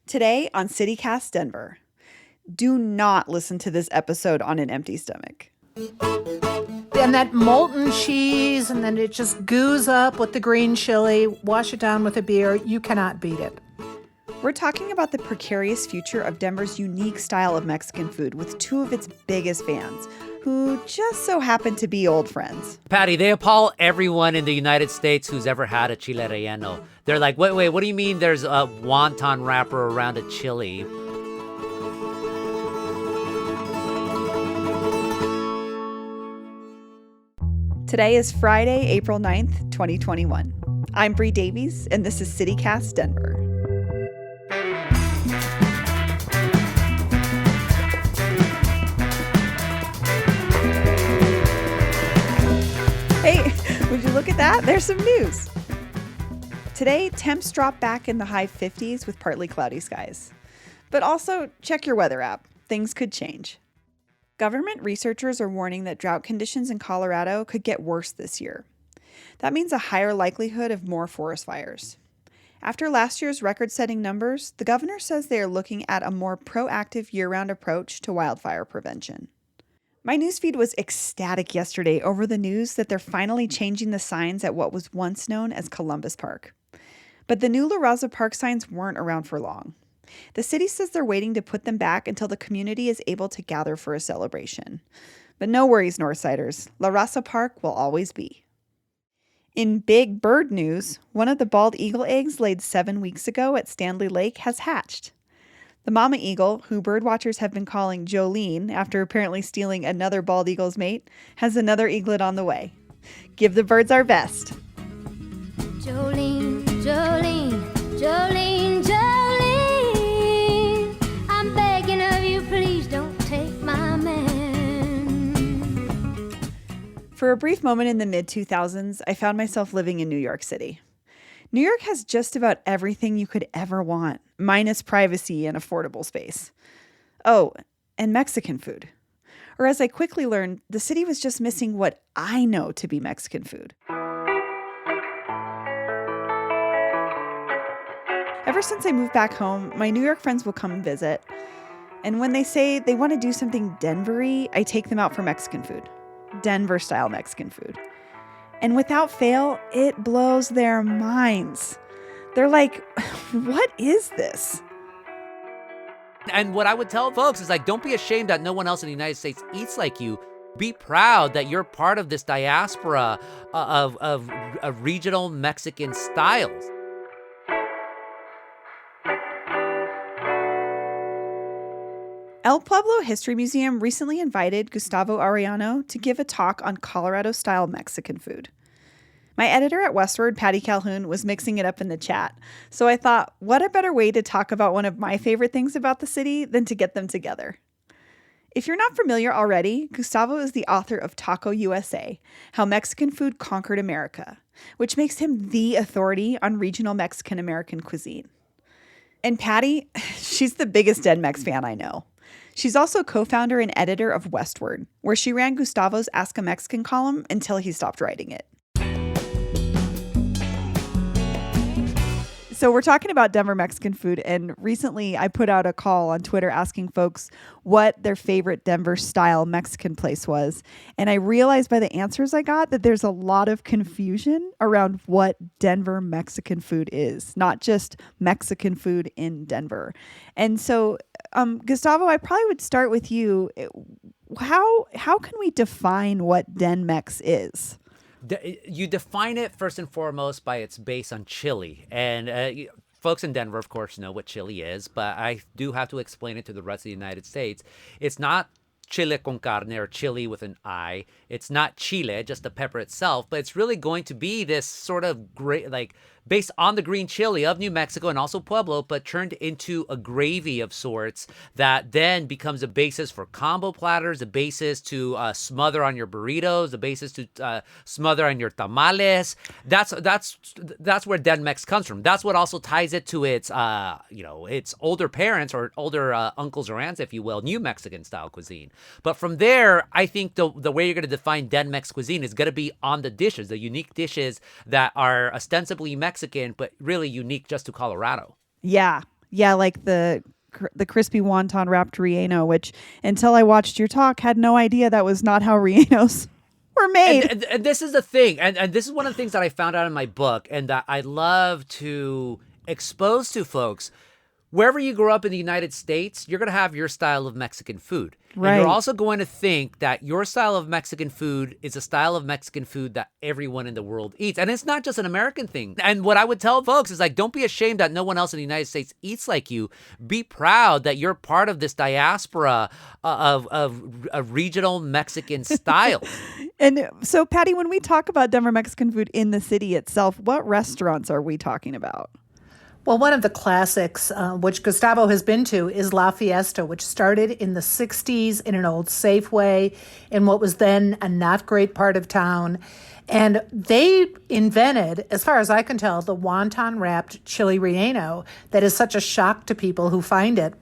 Today on CityCast Denver. Do not listen to this episode on an empty stomach. And that molten cheese, and then it just goos up with the green chili. Wash it down with a beer. You cannot beat it. We're talking about the precarious future of Denver's unique style of Mexican food with two of its biggest fans, who just so happen to be old friends. Patty, they appall everyone in the United States who's ever had a chile relleno. They're like, wait, what do you mean there's a wonton wrapper around a chili? Today is Friday, April 9th, 2021. I'm Bree Davies, and this is CityCast Denver. Hey, would you look at that? There's some news. Today, temps drop back in the high 50s with partly cloudy skies. But also, check your weather app. Things could change. Government researchers are warning that drought conditions in Colorado could get worse this year. That means a higher likelihood of more forest fires. After last year's record-setting numbers, the governor says they are looking at a more proactive year-round approach to wildfire prevention. My newsfeed was ecstatic yesterday over the news that they're finally changing the signs at what was once known as Columbus Park. But the new La Raza Park signs weren't around for long. The city says they're waiting to put them back until the community is able to gather for a celebration. But no worries, Northsiders. La Raza Park will always be. In big bird news, one of the bald eagle eggs laid 7 weeks ago at Stanley Lake has hatched. The mama eagle, who birdwatchers have been calling Jolene after apparently stealing another bald eagle's mate, has another eaglet on the way. Give the birds our best. Jolene, Jolene, Jolene, Jolene, I'm begging of you, please don't take my man. For a brief moment in the mid-2000s, I found myself living in New York City. New York has just about everything you could ever want, minus privacy and affordable space. Oh, and Mexican food. Or as I quickly learned, the city was just missing what I know to be Mexican food. Ever since I moved back home, my New York friends will come and visit. And when they say they want to do something Denver-y, I take them out for Mexican food. Denver-style Mexican food. And without fail, it blows their minds. They're like, what is this? And what I would tell folks is like, don't be ashamed that no one else in the United States eats like you. Be proud that you're part of this diaspora of regional Mexican styles. El Pueblo History Museum recently invited Gustavo Arellano to give a talk on Colorado-style Mexican food. My editor at Westward, Patty Calhoun, was mixing it up in the chat, so I thought, what a better way to talk about one of my favorite things about the city than to get them together. If you're not familiar already, Gustavo is the author of Taco USA, How Mexican Food Conquered America, which makes him the authority on regional Mexican-American cuisine. And Patty, she's the biggest Den-Mex fan I know. She's also co-founder and editor of Westward, where she ran Gustavo's Ask a Mexican column until he stopped writing it. So we're talking about Denver Mexican food, and recently I put out a call on Twitter asking folks what their favorite Denver-style Mexican place was, and I realized by the answers I got that there's a lot of confusion around what Denver Mexican food is, not just Mexican food in Denver. And so, Gustavo, I probably would start with you. How can we define what Den-Mex is? You define it first and foremost by its base on chili. And folks in Denver, of course, know what chili is, but I do have to explain it to the rest of the United States. It's not chile con carne or chili with an I. It's not chile, just the pepper itself, but it's really going to be this sort of great, like based on the green chili of New Mexico and also Pueblo, but turned into a gravy of sorts that then becomes a basis for combo platters, a basis to smother on your burritos, a basis to smother on your tamales. That's where Den-Mex comes from. That's what also ties it to its its older parents or older uncles or aunts, if you will, New Mexican style cuisine. But from there, I think the way you're going to define Den-Mex cuisine is going to be on the dishes, the unique dishes that are ostensibly Mexican, but really unique just to Colorado. Yeah. Yeah, like the crispy wonton wrapped relleno, which until I watched your talk, had no idea that was not how rellenos were made. And this is the thing, and this is one of the things that I found out in my book, and that I love to expose to folks. Wherever you grow up in the United States, you're going to have your style of Mexican food. Right. And you're also going to think that your style of Mexican food is a style of Mexican food that everyone in the world eats. And it's not just an American thing. And what I would tell folks is like, don't be ashamed that no one else in the United States eats like you. Be proud that you're part of this diaspora of regional Mexican styles. And so, Patty, when we talk about Denver Mexican food in the city itself, what restaurants are we talking about? Well, one of the classics, which Gustavo has been to, is La Fiesta, which started in the 60s in an old Safeway in what was then a not great part of town. And they invented, as far as I can tell, the wonton-wrapped chili relleno that is such a shock to people who find it.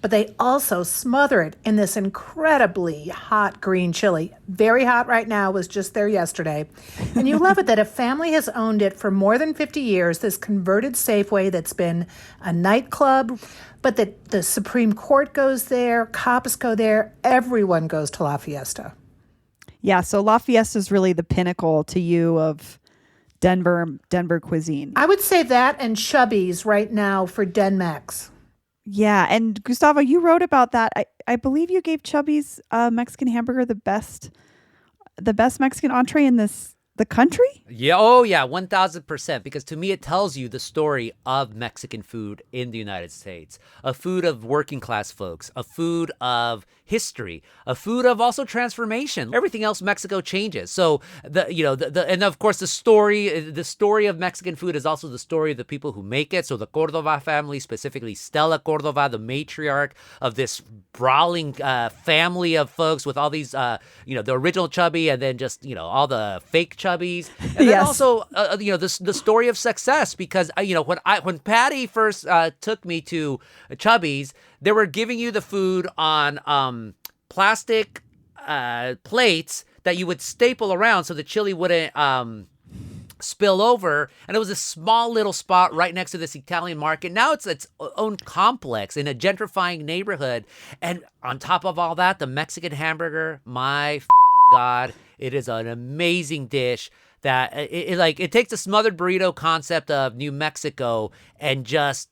But they also smother it in this incredibly hot green chili. Very hot right now, was just there yesterday. And you love it that a family has owned it for more than 50 years, this converted Safeway that's been a nightclub, but that the Supreme Court goes there, cops go there, everyone goes to La Fiesta. Yeah, so La Fiesta is really the pinnacle to you of Denver cuisine. I would say that and Chubby's right now for Den-Mex. Yeah, and Gustavo, you wrote about that. I believe you gave Chubby's Mexican hamburger the best Mexican entree in the country? Yeah, oh yeah, 1,000%. Because to me, it tells you the story of Mexican food in the United States. A food of working class folks, a food of history, a food of also transformation. Everything else, Mexico changes. So and of course the story of Mexican food is also the story of the people who make it. So the Cordova family, specifically Stella Cordova, the matriarch of this brawling family of folks with all these, the original Chubby and then just, all the fake Chubbies. And then also, the story of success, because, when Patty first took me to Chubby's, they were giving you the food on plastic plates that you would staple around so the chili wouldn't spill over. And it was a small little spot right next to this Italian market. Now it's its own complex in a gentrifying neighborhood. And on top of all that, the Mexican hamburger, my God, it is an amazing dish that it takes the smothered burrito concept of New Mexico and just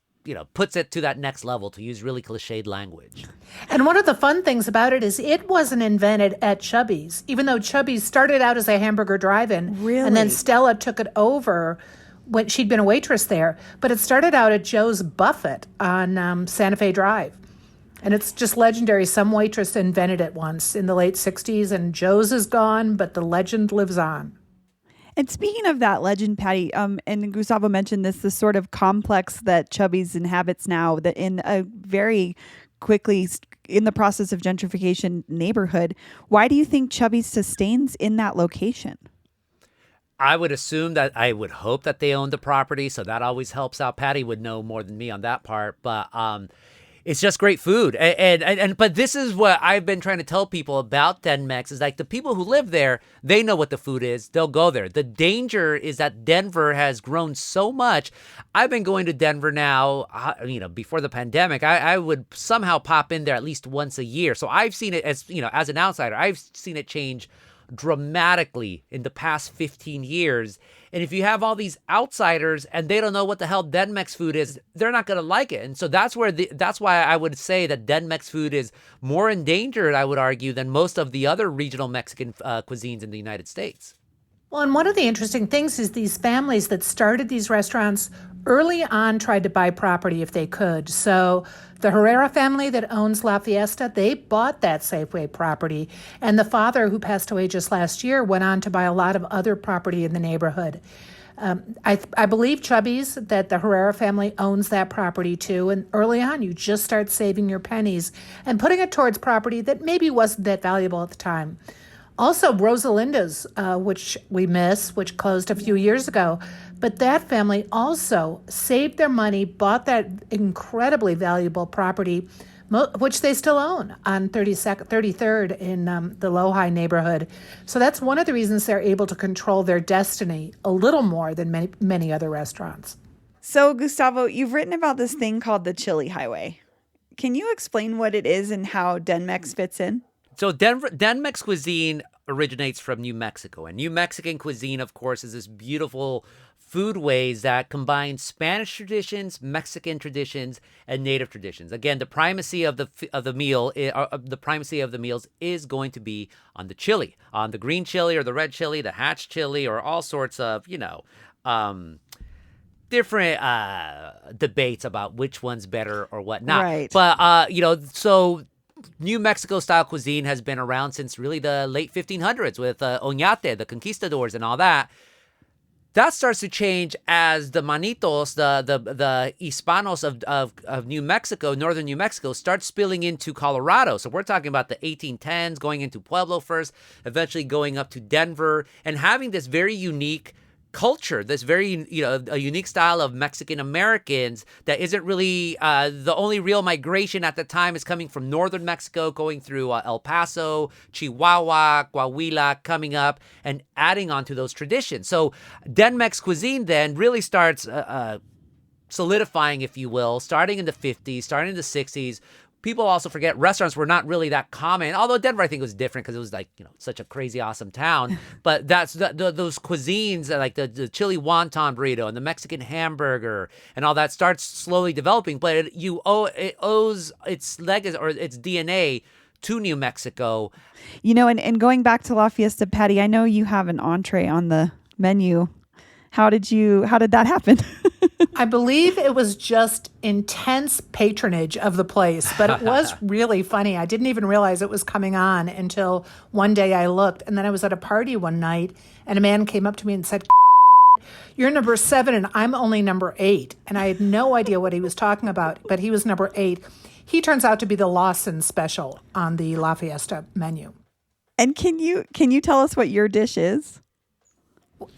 puts it to that next level, to use really cliched language. And one of the fun things about it is it wasn't invented at Chubby's, even though Chubby's started out as a hamburger drive-in. Really? And then Stella took it over when she'd been a waitress there. But it started out at Joe's Buffet on Santa Fe Drive. And it's just legendary. Some waitress invented it once in the late 60s, and Joe's is gone, but the legend lives on. And speaking of that legend, Patty, and Gustavo mentioned this sort of complex that Chubby's inhabits now, that in a very quickly in the process of gentrification neighborhood. Why do you think Chubby's sustains in that location? I would assume that I would hope that they own the property, so that always helps out. Patty would know more than me on that part, but it's just great food. But this is what I've been trying to tell people about Den-Mex is like the people who live there, they know what the food is. They'll go there. The danger is that Denver has grown so much. I've been going to Denver now, before the pandemic, I would somehow pop in there at least once a year. So I've seen it as an outsider, I've seen it change dramatically in the past 15 years. And if you have all these outsiders and they don't know what the hell Den-Mex food is, they're not going to like it. And so that's why I would say that Den-Mex food is more endangered, I would argue, than most of the other regional Mexican cuisines in the United States. Well, and one of the interesting things is these families that started these restaurants early on tried to buy property if they could. So the Herrera family that owns La Fiesta, they bought that Safeway property. And the father, who passed away just last year, went on to buy a lot of other property in the neighborhood. I believe, Chubby's, that the Herrera family owns that property too. And early on, you just start saving your pennies and putting it towards property that maybe wasn't that valuable at the time. Also, Rosalinda's, which we miss, which closed a few years ago. But that family also saved their money, bought that incredibly valuable property, which they still own on 33rd in the Lohi neighborhood. So that's one of the reasons they're able to control their destiny a little more than many other restaurants. So, Gustavo, you've written about this thing called the Chili Highway. Can you explain what it is and how Den-Mex fits in? So Den-Mex cuisine originates from New Mexico. And New Mexican cuisine, of course, is this beautiful foodways that combine Spanish traditions, Mexican traditions, and native traditions. Again, the primacy of the meal, the primacy of the meals is going to be on the chili, on the green chili or the red chili, the hatch chili, or all sorts of, different debates about which one's better or whatnot. Right. But, so New Mexico style cuisine has been around since really the late 1500s with Oñate, the conquistadors, and all that. That starts to change as the manitos, the hispanos of New Mexico, northern New Mexico, start spilling into Colorado. So we're talking about the 1810s, going into Pueblo first, eventually going up to Denver, and having this very unique culture, this very, a unique style of Mexican Americans that isn't really the only real migration at the time is coming from northern Mexico, going through El Paso, Chihuahua, Coahuila, coming up and adding on to those traditions. So Den-Mex cuisine then really starts solidifying, if you will, starting in the 50s, starting in the 60s. People also forget restaurants were not really that common, although Denver, I think, was different because it was like, such a crazy, awesome town. But that's those cuisines, like the chili wonton burrito and the Mexican hamburger and all that starts slowly developing. But it owes its legacy or its DNA to New Mexico. And going back to La Fiesta, Patty, I know you have an entree on the menu. How did that happen? I believe it was just intense patronage of the place, but it was really funny. I didn't even realize it was coming on until one day I looked, and then I was at a party one night, and a man came up to me and said, "You're number 7, and I'm only number 8." And I had no idea what he was talking about, but he was number 8. He turns out to be the Lawson special on the La Fiesta menu. And can you tell us what your dish is?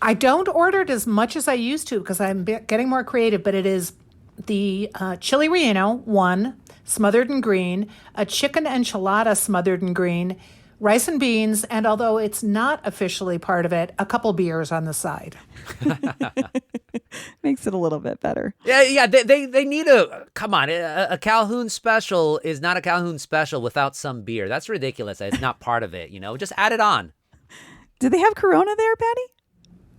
I don't order it as much as I used to because I'm getting more creative, but it is the chili relleno, one, smothered in green, a chicken enchilada smothered in green, rice and beans, and although it's not officially part of it, a couple beers on the side. Makes it a little bit better. Yeah. They need come on. A Calhoun special is not a Calhoun special without some beer. That's ridiculous. It's not part of it. Just add it on. Do they have Corona there, Patty?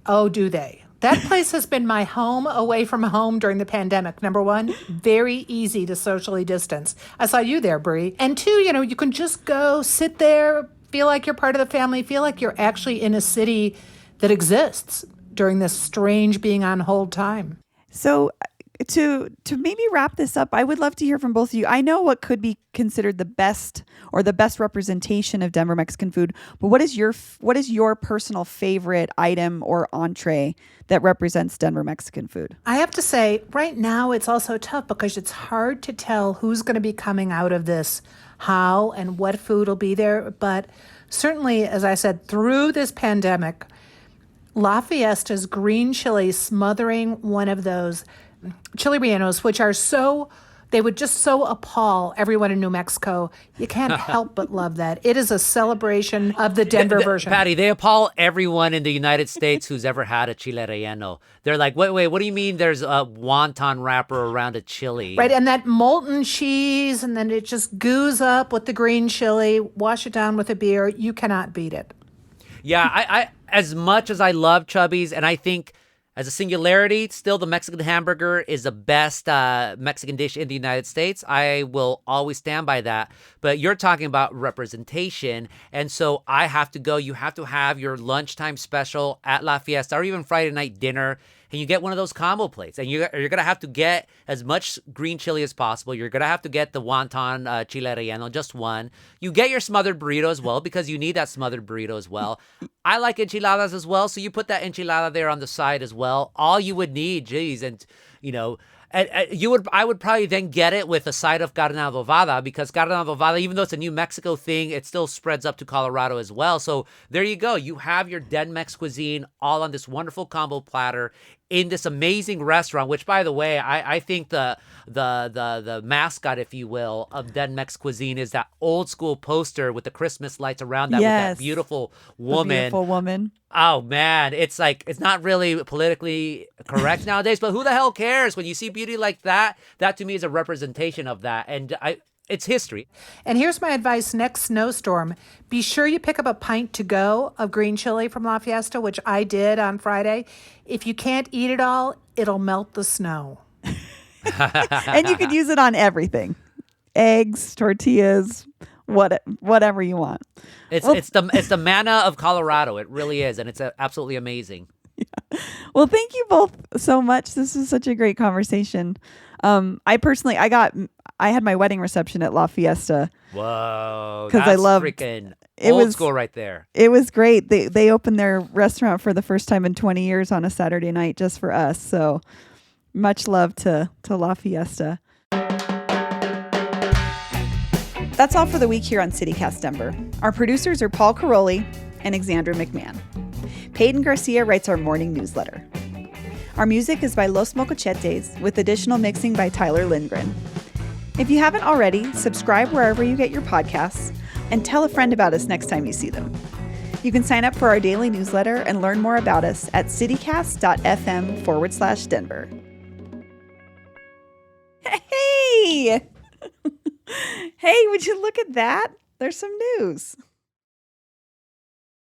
Oh, do they? That place has been my home away from home during the pandemic. Number 1, very easy to socially distance. I saw you there, Bree. And 2, you can just go sit there, feel like you're part of the family, feel like you're actually in a city that exists during this strange being on hold time. So to maybe wrap this up, I would love to hear from both of you. I know what could be considered the best representation of Denver Mexican food, but what is your personal favorite item or entree that represents Denver Mexican food? I have to say, right now it's also tough because it's hard to tell who's going to be coming out of this, how and what food will be there. But certainly, as I said, through this pandemic, La Fiesta's green chili smothering one of those chili rellenos, which are they would just so appall everyone in New Mexico. You can't help but love that. It is a celebration of the Denver version. Patty, they appall everyone in the United States who's ever had a chile relleno. They're like, wait, what do you mean there's a wonton wrapper around a chili? Right, and that molten cheese, and then it just goos up with the green chili, wash it down with a beer. You cannot beat it. Yeah, I as much as I love Chubby's, and I think as a singularity, still the Mexican hamburger is the best Mexican dish in the United States. I will always stand by that. But you're talking about representation. And so I have to go. You have to have your lunchtime special at La Fiesta or even Friday night dinner. And you get one of those combo plates. And you're going to have to get as much green chili as possible. You're going to have to get the wonton chile relleno, just one. You get your smothered burrito as well because you need that smothered burrito as well. I like enchiladas as well. So you put that enchilada there on the side as well. All you would need, geez, and I would probably then get it with a side of carne adobada because carne adobada, even though it's a New Mexico thing, it still spreads up to Colorado as well. So there you go. You have your Den-Mex cuisine all on this wonderful combo platter in this amazing restaurant, which, by the way, I think the mascot, if you will, of Den-Mex cuisine is that old school poster with the Christmas lights around that with that beautiful woman. Beautiful woman. Oh man, it's like, it's not really politically correct nowadays, but who the hell cares when you see beauty like that? That to me is a representation of that, and it's history. And here's my advice next snowstorm. Be sure you pick up a pint to go of green chili from La Fiesta, which I did on Friday. If you can't eat it all, it'll melt the snow. And you could use it on everything. Eggs, tortillas, whatever you want. It's the manna of Colorado. It really is, and it's absolutely amazing. Yeah. Well, thank you both so much. This was such a great conversation. I had my wedding reception at La Fiesta. Whoa, because I love freaking old school right there. It was great. They opened their restaurant for the first time in 20 years on a Saturday night just for us. So much love to La Fiesta. That's all for the week here on CityCast Denver. Our producers are Paul Caroli and Alexandra McMahon. Peyton Garcia writes our morning newsletter. Our music is by Los Mocochetes, with additional mixing by Tyler Lindgren. If you haven't already, subscribe wherever you get your podcasts and tell a friend about us next time you see them. You can sign up for our daily newsletter and learn more about us at citycast.fm/Denver. Hey! Hey, would you look at that? There's some news.